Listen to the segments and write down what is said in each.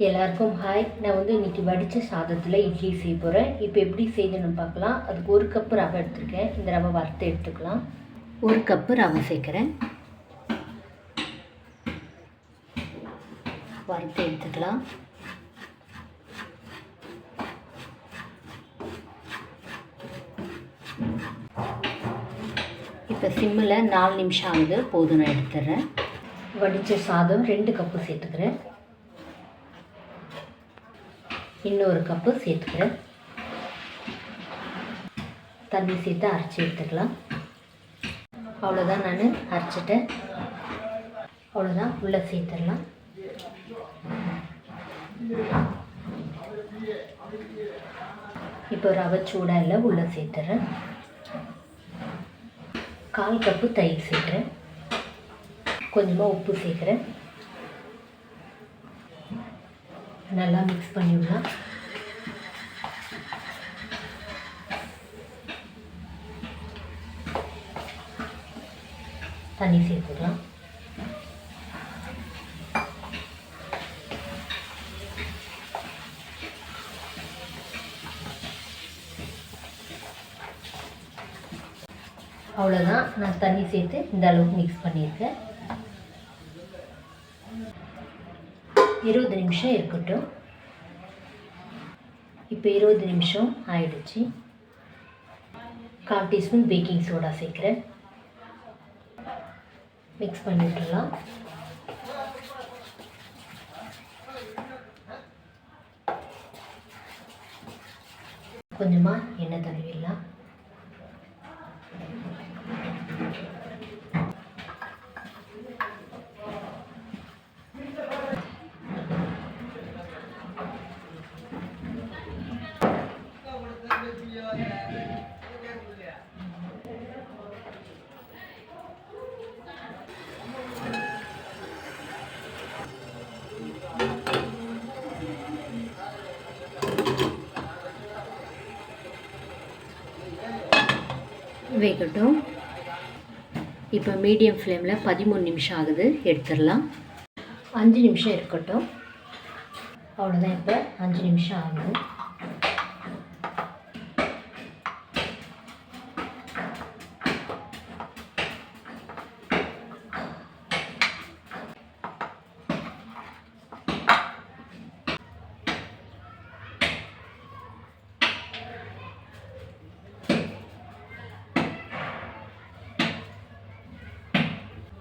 எல்லாருக்கும் ஹாய். நான் இன்றைக்கி வடித்த சாதத்தில் இட்லி செய்ய போகிறேன். இப்போ எப்படி செய்யணும்னு பார்க்கலாம். அதுக்கு 1 கப்பு ரவை எடுத்துருக்கேன். இந்த ரவை வறுத்து எடுத்துக்கலாம். 1 கப்பு ரவை சேர்க்குறேன். வறுத்து எடுத்துக்கலாம். இப்போ சிம்மில் 4 நிமிஷம் ஆகுது. போதும், நான் எடுத்துடுறேன். வடித்த சாதம் 2 கப்பு சேர்த்துக்கிறேன். இன்னொரு கப்பு சேர்த்துக்கிறேன். தண்ணி சேர்த்து அரைச்சி எடுத்துக்கலாம். அவ்வளோதான், நான் அரைச்சிட்டேன். அவ்வளோதான், உள்ளே சேர்த்துடலாம். இப்போ ரவை சூடாக இல்லை, உள்ளே சேர்த்துறேன். 1/4 கப்பு தயிர் சேர்க்குறேன். கொஞ்சமாக உப்பு சேர்க்குறேன். நல்லா மிக்ஸ் பண்ணிவிடலாம். தண்ணி சேர்த்துக்கலாம். அவ்வளோதான், நான் தண்ணி சேர்த்து இந்த அளவுக்கு மிக்ஸ் பண்ணியிருக்கேன். 20 நிமிஷம் இருக்கட்டும். இப்போ 20 நிமிஷம் ஆயிடுச்சு. 1/4 டீஸ்பூன் பேக்கிங் சோடா சேர்க்குறேன். மிக்ஸ் பண்ணி விட்டுடலாம். கொஞ்சமாக எண்ணெய் தடவிடலாம். வேகட்டும். இப்போ மீடியம் ஃப்ளேமில் 13 நிமிஷம் ஆகுது. எடுத்துடலாம். 5 நிமிஷம் இருக்கட்டும். அவ்வளோதான், இப்போ 5 நிமிஷம் ஆகுது.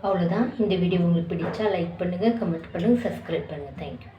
அவ்வளோதான். இந்த வீடியோ உங்களுக்கு பிடிச்சா லைக் பண்ணுங்கள், கமெண்ட் பண்ணுங்கள், சப்ஸ்கிரைப் பண்ணுங்கள். தேங்க்யூ.